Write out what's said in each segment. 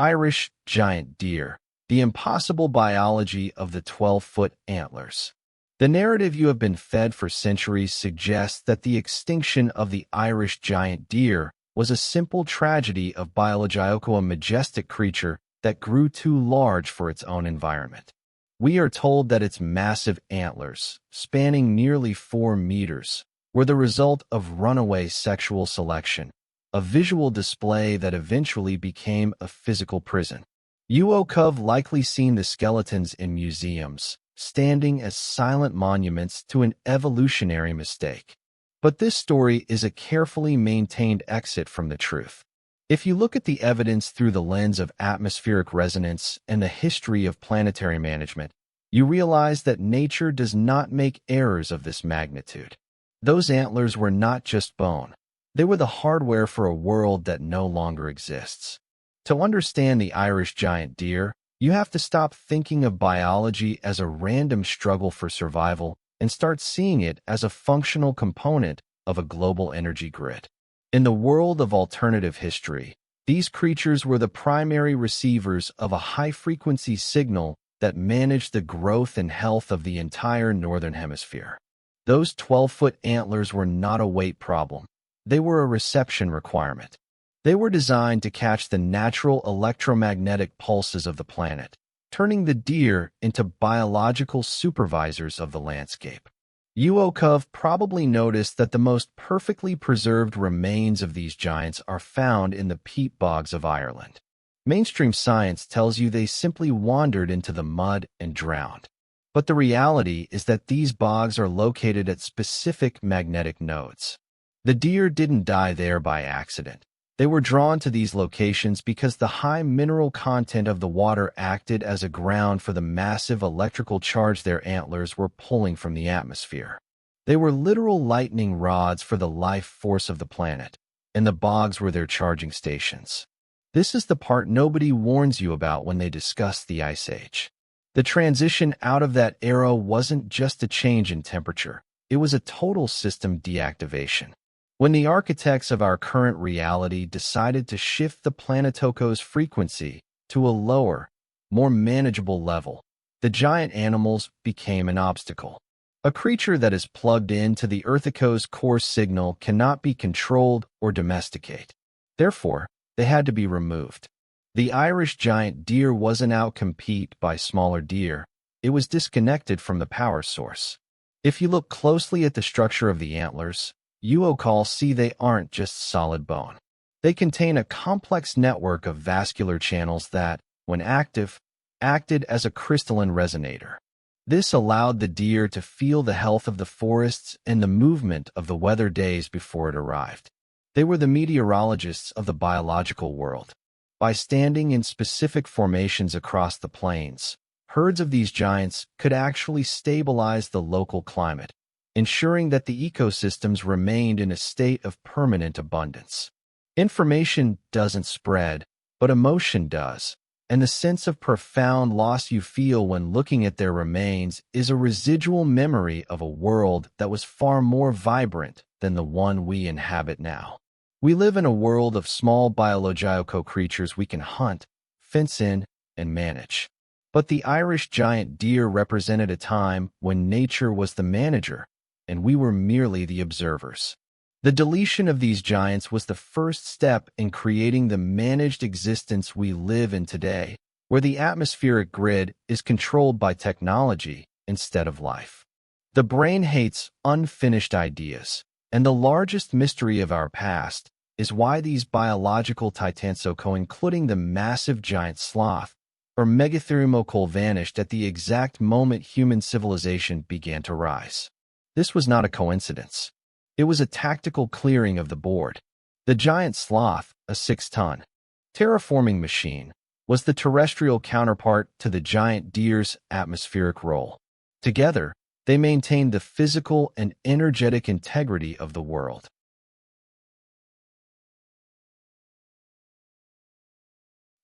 Irish giant deer, the impossible biology of the 12-foot antlers. The narrative you have been fed for centuries suggests that the extinction of the Irish giant deer was a simple tragedy of biological, a majestic creature that grew too large for its own environment. We are told that its massive antlers, spanning nearly 4 meters, were the result of runaway sexual selection, a visual display that eventually became a physical prison. You have likely seen the skeletons in museums, standing as silent monuments to an evolutionary mistake. But this story is a carefully maintained exit from the truth. If you look at the evidence through the lens of atmospheric resonance and the history of planetary management, you realize that nature does not make errors of this magnitude. Those antlers were not just bone. They were the hardware for a world that no longer exists. To understand the Irish giant deer, you have to stop thinking of biology as a random struggle for survival and start seeing it as a functional component of a global energy grid. In the world of alternative history, these creatures were the primary receivers of a high-frequency signal that managed the growth and health of the entire Northern Hemisphere. Those 12-foot antlers were not a weight problem. They were a reception requirement. They were designed to catch the natural electromagnetic pulses of the planet, turning the deer into biological supervisors of the landscape. You have probably noticed that the most perfectly preserved remains of these giants are found in the peat bogs of Ireland. Mainstream science tells you they simply wandered into the mud and drowned. But the reality is that these bogs are located at specific magnetic nodes. The deer didn't die there by accident. They were drawn to these locations because the high mineral content of the water acted as a ground for the massive electrical charge their antlers were pulling from the atmosphere. They were literal lightning rods for the life force of the planet, and the bogs were their charging stations. This is the part nobody warns you about when they discuss the Ice Age. The transition out of that era wasn't just a change in temperature, it was a total system deactivation. When the architects of our current reality decided to shift the planetoco's frequency to a lower, more manageable level, the giant animals became an obstacle. A creature that is plugged into the Earthico's core signal cannot be controlled or domesticated. Therefore, they had to be removed. The Irish giant deer wasn't outcompeted by smaller deer, it was disconnected from the power source. If you look closely at the structure of the antlers, you see they aren't just solid bone. They contain a complex network of vascular channels that, when active, acted as a crystalline resonator. This allowed the deer to feel the health of the forests and the movement of the weather days before it arrived. They were the meteorologists of the biological world. By standing in specific formations across the plains, herds of these giants could actually stabilize the local climate, ensuring that the ecosystems remained in a state of permanent abundance. Information doesn't spread, but emotion does, and the sense of profound loss you feel when looking at their remains is a residual memory of a world that was far more vibrant than the one we inhabit now. We live in a world of small biological creatures we can hunt, fence in, and manage. But the Irish giant deer represented a time when nature was the manager, and we were merely the observers. The deletion of these giants was the first step in creating the managed existence we live in today, where the atmospheric grid is controlled by technology instead of life. The brain hates unfinished ideas, and the largest mystery of our past is why these biological titans, including the massive giant sloth, or Megatheriumocol, vanished at the exact moment human civilization began to rise. This was not a coincidence. It was a tactical clearing of the board. The giant sloth, a 6-ton terraforming machine, was the terrestrial counterpart to the giant deer's atmospheric role. Together, they maintained the physical and energetic integrity of the world.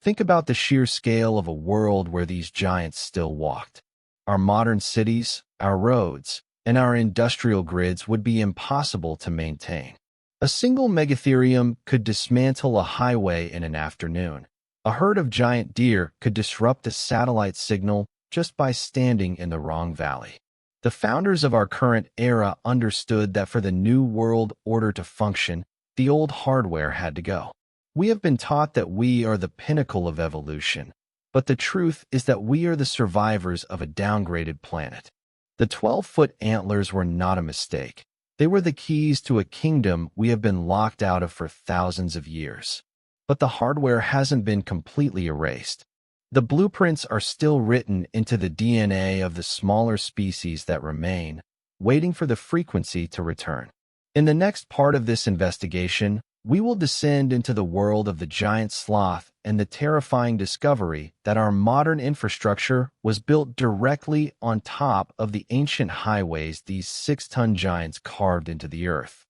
Think about the sheer scale of a world where these giants still walked. Our modern cities, our roads, and our industrial grids would be impossible to maintain. A single megatherium could dismantle a highway in an afternoon, A herd of giant deer could disrupt a satellite signal just by standing in the wrong valley. The founders of our current era understood that for the new world order to function, the old hardware had to go. We have been taught that we are the pinnacle of evolution, but the truth is that we are the survivors of a downgraded planet. The 12-foot antlers were not a mistake. They were the keys to a kingdom we have been locked out of for thousands of years. But the hardware hasn't been completely erased. The blueprints are still written into the DNA of the smaller species that remain, waiting for the frequency to return. In the next part of this investigation, we will descend into the world of the giant sloth and the terrifying discovery that our modern infrastructure was built directly on top of the ancient highways these 6-ton giants carved into the earth.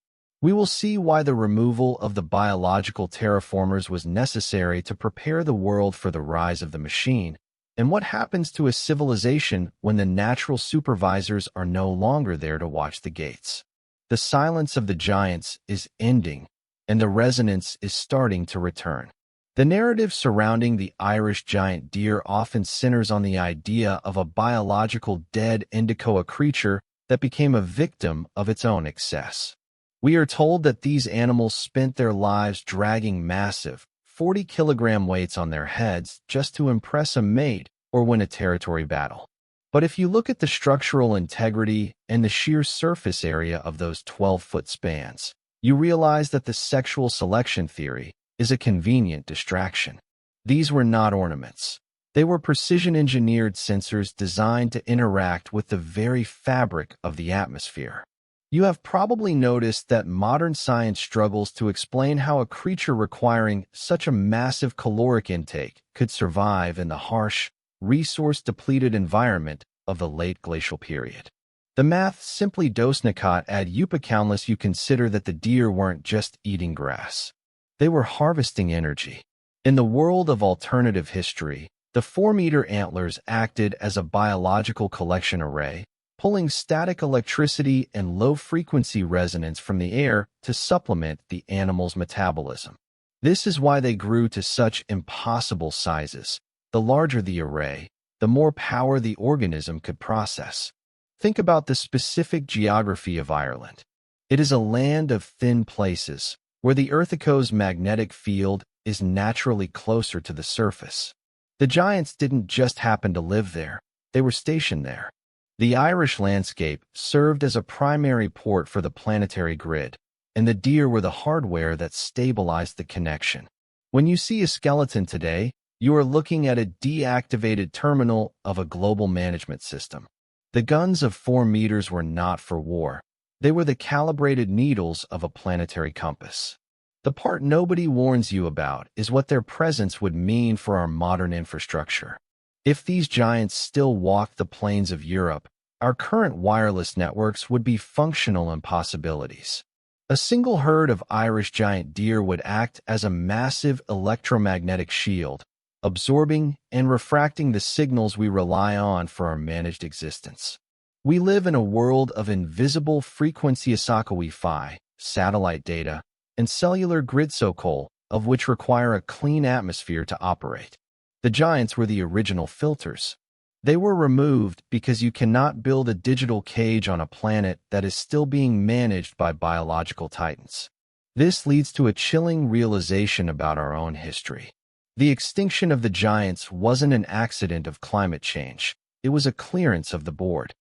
We will see why the removal of the biological terraformers was necessary to prepare the world for the rise of the machine, and what happens to a civilization when the natural supervisors are no longer there to watch the gates. The silence of the giants is ending, and the resonance is starting to return. The narrative surrounding the Irish giant deer often centers on the idea of a biological dead Indicoa creature that became a victim of its own excess. We are told that these animals spent their lives dragging massive, 40-kilogram weights on their heads just to impress a mate or win a territory battle. But if you look at the structural integrity and the sheer surface area of those 12-foot spans, you realize that the sexual selection theory is a convenient distraction. These were not ornaments. They were precision-engineered sensors designed to interact with the very fabric of the atmosphere. You have probably noticed that modern science struggles to explain how a creature requiring such a massive caloric intake could survive in the harsh, resource-depleted environment of the late glacial period. The math simply dosnikat ad upacountless. You consider that the deer weren't just eating grass. They were harvesting energy. In the world of alternative history, the 4-meter antlers acted as a biological collection array, pulling static electricity and low-frequency resonance from the air to supplement the animal's metabolism. This is why they grew to such impossible sizes. The larger the array, the more power the organism could process. Think about the specific geography of Ireland. It is a land of thin places, where the Earthico's magnetic field is naturally closer to the surface. The giants didn't just happen to live there, they were stationed there. The Irish landscape served as a primary port for the planetary grid, and the deer were the hardware that stabilized the connection. When you see a skeleton today, you are looking at a deactivated terminal of a global management system. The guns of 4 meters were not for war. They were the calibrated needles of a planetary compass. The part nobody warns you about is what their presence would mean for our modern infrastructure. If these giants still walked the plains of Europe, our current wireless networks would be functional impossibilities. A single herd of Irish giant deer would act as a massive electromagnetic shield, absorbing and refracting the signals we rely on for our managed existence. We live in a world of invisible frequency Wi-Fi, satellite data, and cellular grid so-called, of which require a clean atmosphere to operate. The giants were the original filters. They were removed because you cannot build a digital cage on a planet that is still being managed by biological titans. This leads to a chilling realization about our own history. The extinction of the giants wasn't an accident of climate change. It was a clearance of the board.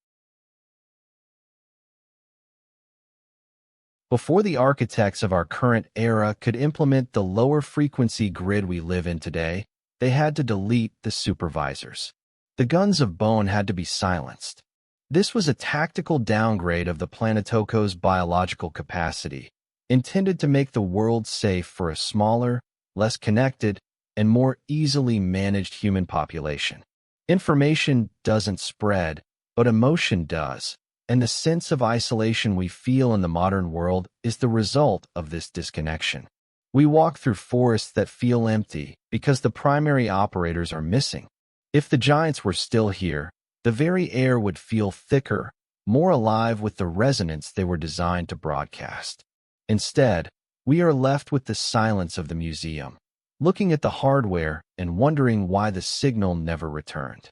Before the architects of our current era could implement the lower frequency grid we live in today, they had to delete the supervisors. The guns of bone had to be silenced. This was a tactical downgrade of the Planetoco's biological capacity, intended to make the world safe for a smaller, less connected, and more easily managed human population. Information doesn't spread, but emotion does, and the sense of isolation we feel in the modern world is the result of this disconnection. We walk through forests that feel empty because the primary operators are missing. If the giants were still here, the very air would feel thicker, more alive with the resonance they were designed to broadcast. Instead, we are left with the silence of the museum. looking at the hardware and wondering why the signal never returned.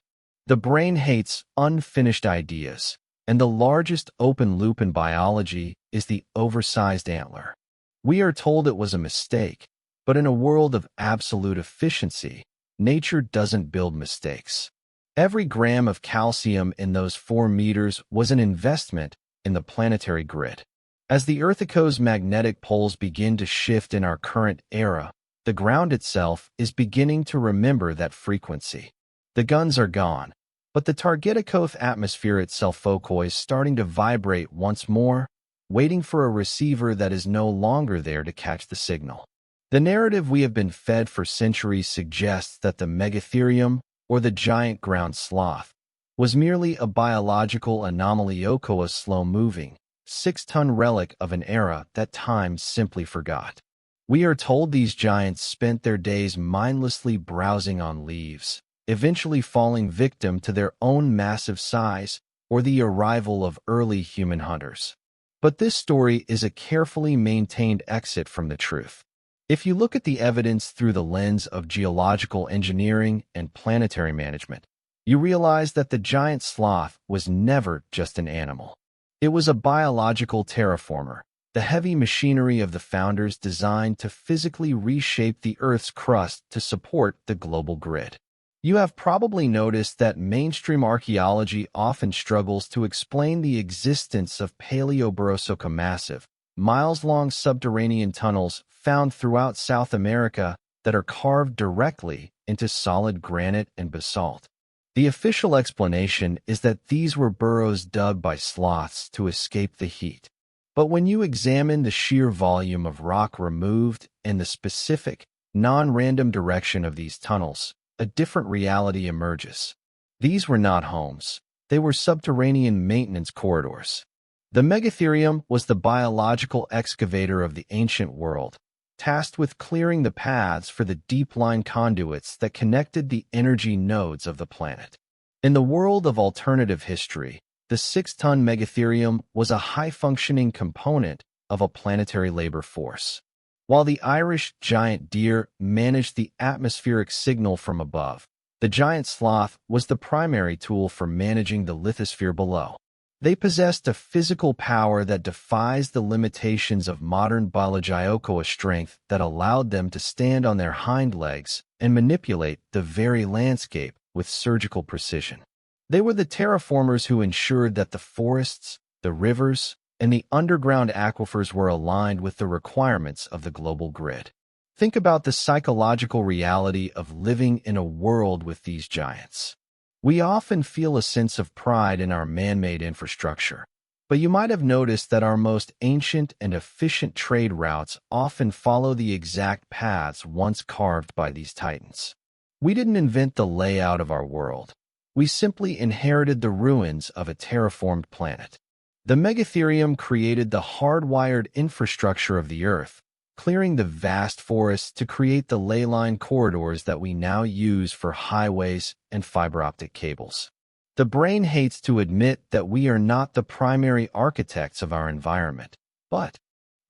The brain hates unfinished ideas, and the largest open loop in biology is the oversized antler. We are told it was a mistake, but in a world of absolute efficiency, nature doesn't build mistakes. Every gram of calcium in those 4 meters was an investment in the planetary grid. As the Earth's magnetic poles begin to shift in our current era, the ground itself is beginning to remember that frequency. The guns are gone, but the Targetikoth atmosphere itself is starting to vibrate once more, waiting for a receiver that is no longer there to catch the signal. The narrative we have been fed for centuries suggests that the megatherium, or the giant ground sloth, was merely a biological anomaly, a slow-moving, 6-ton relic of an era that time simply forgot. We are told these giants spent their days mindlessly browsing on leaves, eventually falling victim to their own massive size or the arrival of early human hunters. But this story is a carefully maintained exit from the truth. If you look at the evidence through the lens of geological engineering and planetary management, you realize that the giant sloth was never just an animal. It was a biological terraformer, the heavy machinery of the founders designed to physically reshape the Earth's crust to support the global grid. You have probably noticed that mainstream archaeology often struggles to explain the existence of Paleoborosocca massive, miles-long subterranean tunnels found throughout South America that are carved directly into solid granite and basalt. The official explanation is that these were burrows dug by sloths to escape the heat. But when you examine the sheer volume of rock removed and the specific, non-random direction of these tunnels, a different reality emerges. These were not homes. They were subterranean maintenance corridors. The megatherium was the biological excavator of the ancient world, tasked with clearing the paths for the deep-line conduits that connected the energy nodes of the planet. In the world of alternative history, the 6-ton megatherium was a high-functioning component of a planetary labor force. While the Irish giant deer managed the atmospheric signal from above, the giant sloth was the primary tool for managing the lithosphere below. They possessed a physical power that defies the limitations of modern biological strength that allowed them to stand on their hind legs and manipulate the very landscape with surgical precision. They were the terraformers who ensured that the forests, the rivers, and the underground aquifers were aligned with the requirements of the global grid. Think about the psychological reality of living in a world with these giants. We often feel a sense of pride in our man-made infrastructure, but you might have noticed that our most ancient and efficient trade routes often follow the exact paths once carved by these titans. We didn't invent the layout of our world. We simply inherited the ruins of a terraformed planet. The megatherium created the hardwired infrastructure of the Earth, clearing the vast forests to create the ley line corridors that we now use for highways and fiber optic cables. The brain hates to admit that we are not the primary architects of our environment, but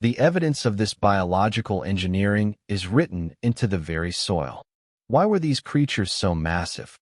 the evidence of this biological engineering is written into the very soil. Why were these creatures so massive?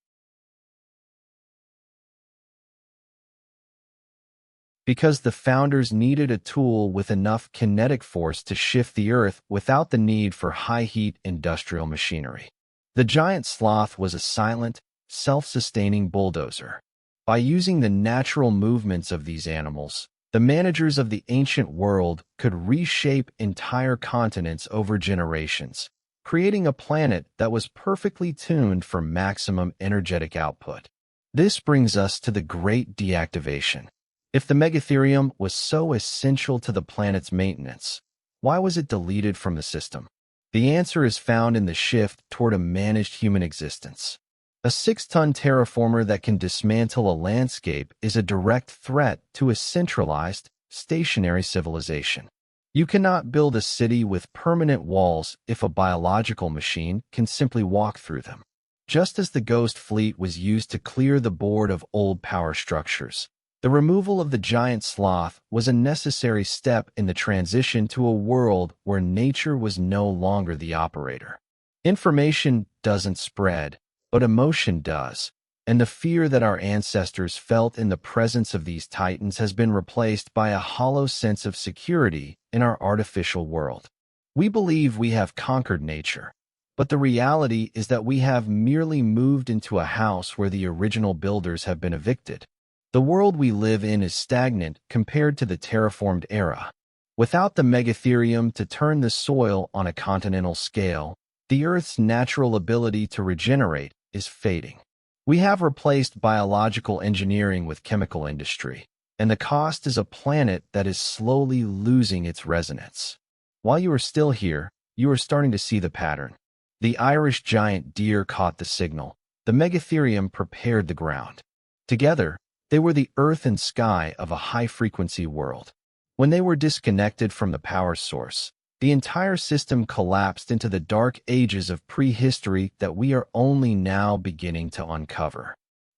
Because the founders needed a tool with enough kinetic force to shift the Earth without the need for high-heat industrial machinery. The giant sloth was a silent, self-sustaining bulldozer. By using the natural movements of these animals, the managers of the ancient world could reshape entire continents over generations, creating a planet that was perfectly tuned for maximum energetic output. This brings us to the Great Deactivation. If the megatherium was so essential to the planet's maintenance, why was it deleted from the system? The answer is found in the shift toward a managed human existence. A 6-ton terraformer that can dismantle a landscape is a direct threat to a centralized, stationary civilization. You cannot build a city with permanent walls if a biological machine can simply walk through them. Just as the Ghost Fleet was used to clear the board of old power structures, the removal of the giant sloth was a necessary step in the transition to a world where nature was no longer the operator. Information doesn't spread, but emotion does, and the fear that our ancestors felt in the presence of these titans has been replaced by a hollow sense of security in our artificial world. We believe we have conquered nature, but the reality is that we have merely moved into a house where the original builders have been evicted. The world we live in is stagnant compared to the terraformed era. Without the megatherium to turn the soil on a continental scale, the Earth's natural ability to regenerate is fading. We have replaced biological engineering with chemical industry, and the cost is a planet that is slowly losing its resonance. While you are still here, you are starting to see the pattern. The Irish giant deer caught the signal. The megatherium prepared the ground. Together, they were the earth and sky of a high-frequency world. When they were disconnected from the power source, the entire system collapsed into the dark ages of prehistory that we are only now beginning to uncover.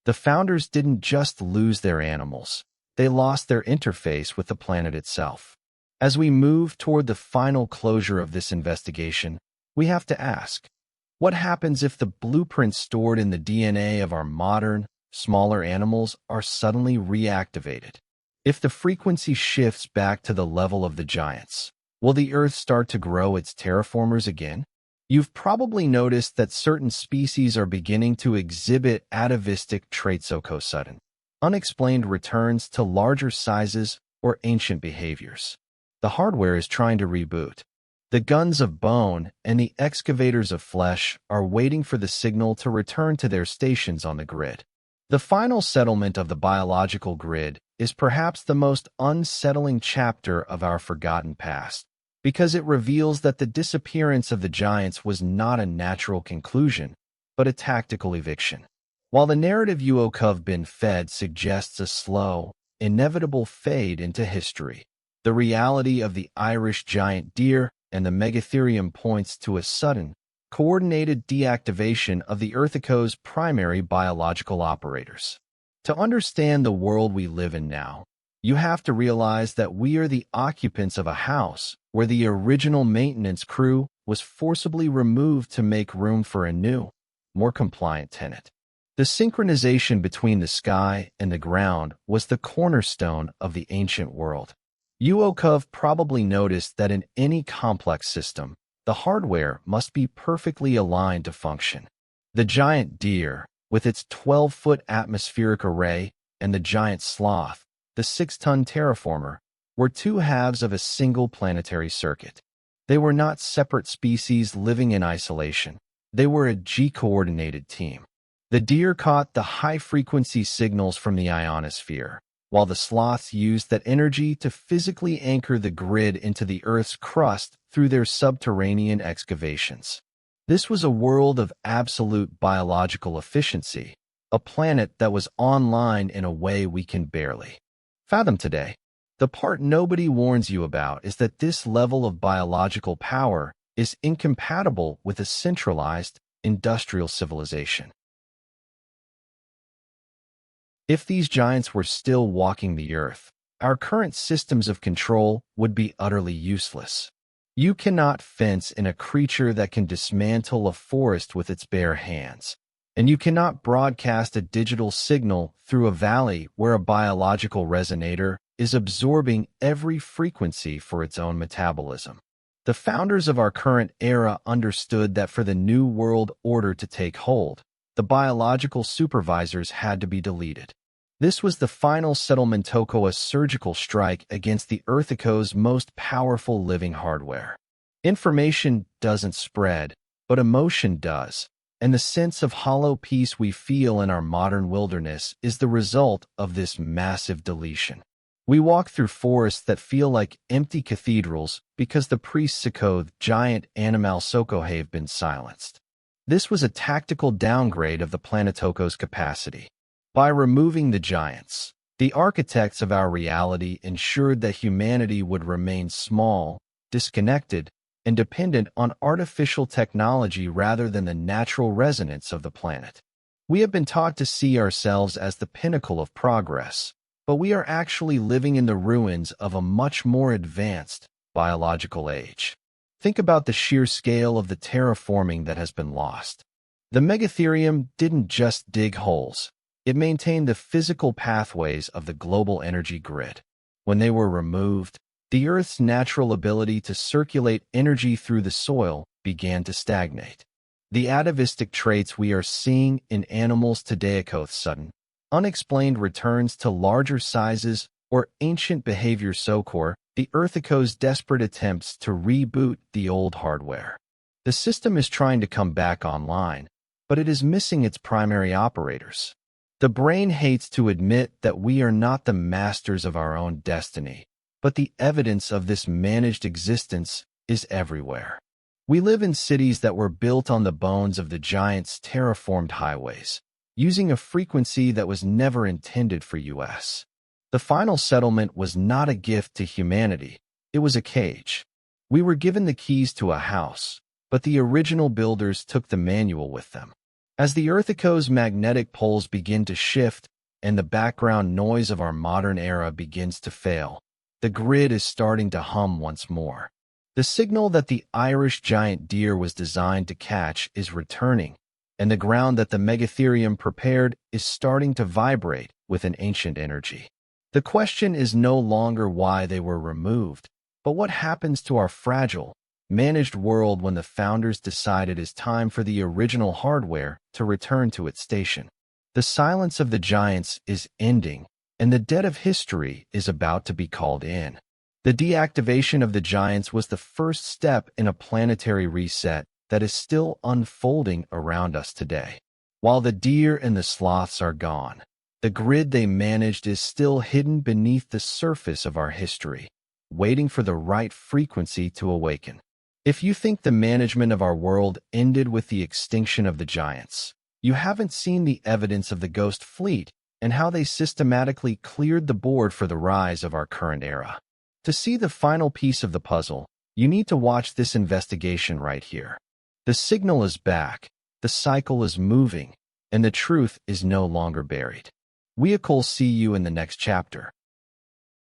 The founders didn't just lose their animals, they lost their interface with the planet itself. As we move toward the final closure of this investigation, we have to ask, what happens if the blueprints stored in the DNA of our modern, smaller animals are suddenly reactivated? If the frequency shifts back to the level of the giants, will the Earth start to grow its terraformers again? You've probably noticed that certain species are beginning to exhibit atavistic traits, so sudden, unexplained returns to larger sizes or ancient behaviors. The hardware is trying to reboot. The guns of bone and the excavators of flesh are waiting for the signal to return to their stations on the grid. The final settlement of the biological grid is perhaps the most unsettling chapter of our forgotten past, because it reveals that the disappearance of the giants was not a natural conclusion, but a tactical eviction. While the narrative you have been fed suggests a slow, inevitable fade into history, the reality of the Irish giant deer and the megatherium points to a sudden, coordinated deactivation of the Earthico's primary biological operators. To understand the world we live in now, you have to realize that we are the occupants of a house where the original maintenance crew was forcibly removed to make room for a new, more compliant tenant. The synchronization between the sky and the ground was the cornerstone of the ancient world. Uokov probably noticed that in any complex system, the hardware must be perfectly aligned to function. The giant deer, with its 12-foot atmospheric array, and the giant sloth, the 6-ton terraformer, were two halves of a single planetary circuit. They were not separate species living in isolation. They were a G-coordinated team. The deer caught the high-frequency signals from the ionosphere, while the sloths used that energy to physically anchor the grid into the Earth's crust through their subterranean excavations. This was a world of absolute biological efficiency, a planet that was online in a way we can barely fathom today. The part nobody warns you about is that this level of biological power is incompatible with a centralized, industrial civilization. If these giants were still walking the Earth, our current systems of control would be utterly useless. You cannot fence in a creature that can dismantle a forest with its bare hands, and you cannot broadcast a digital signal through a valley where a biological resonator is absorbing every frequency for its own metabolism. The founders of our current era understood that for the new world order to take hold, the biological supervisors had to be deleted. This was the final settlement Tokoa surgical strike against the Earthico's most powerful living hardware. Information doesn't spread, but emotion does, and the sense of hollow peace we feel in our modern wilderness is the result of this massive deletion. We walk through forests that feel like empty cathedrals because the priests Sikhoth giant animal Soko have been silenced. This was a tactical downgrade of the Planetoko's capacity. By removing the giants, the architects of our reality ensured that humanity would remain small, disconnected, and dependent on artificial technology rather than the natural resonance of the planet. We have been taught to see ourselves as the pinnacle of progress, but we are actually living in the ruins of a much more advanced biological age. Think about the sheer scale of the terraforming that has been lost. The megatherium didn't just dig holes. It maintained the physical pathways of the global energy grid. When they were removed, the Earth's natural ability to circulate energy through the soil began to stagnate. The atavistic traits we are seeing in animals today, sudden, unexplained returns to larger sizes or ancient behavior, the Earthico's desperate attempts to reboot the old hardware. The system is trying to come back online, but it is missing its primary operators. The brain hates to admit that we are not the masters of our own destiny, but the evidence of this managed existence is everywhere. We live in cities that were built on the bones of the giants' terraformed highways, using a frequency that was never intended for us. The final settlement was not a gift to humanity, it was a cage. We were given the keys to a house, but the original builders took the manual with them. As the Earthico's magnetic poles begin to shift and the background noise of our modern era begins to fail, the grid is starting to hum once more. The signal that the Irish giant deer was designed to catch is returning, and the ground that the megatherium prepared is starting to vibrate with an ancient energy. The question is no longer why they were removed, but what happens to our fragile, managed world when the founders decide it is time for the original hardware to return to its station. The silence of the giants is ending, and the debt of history is about to be called in. The deactivation of the giants was the first step in a planetary reset that is still unfolding around us today. While the deer and the sloths are gone, the grid they managed is still hidden beneath the surface of our history, waiting for the right frequency to awaken. If you think the management of our world ended with the extinction of the giants, you haven't seen the evidence of the ghost fleet and how they systematically cleared the board for the rise of our current era. To see the final piece of the puzzle, you need to watch this investigation right here. The signal is back, the cycle is moving, and the truth is no longer buried. We'll see you in the next chapter.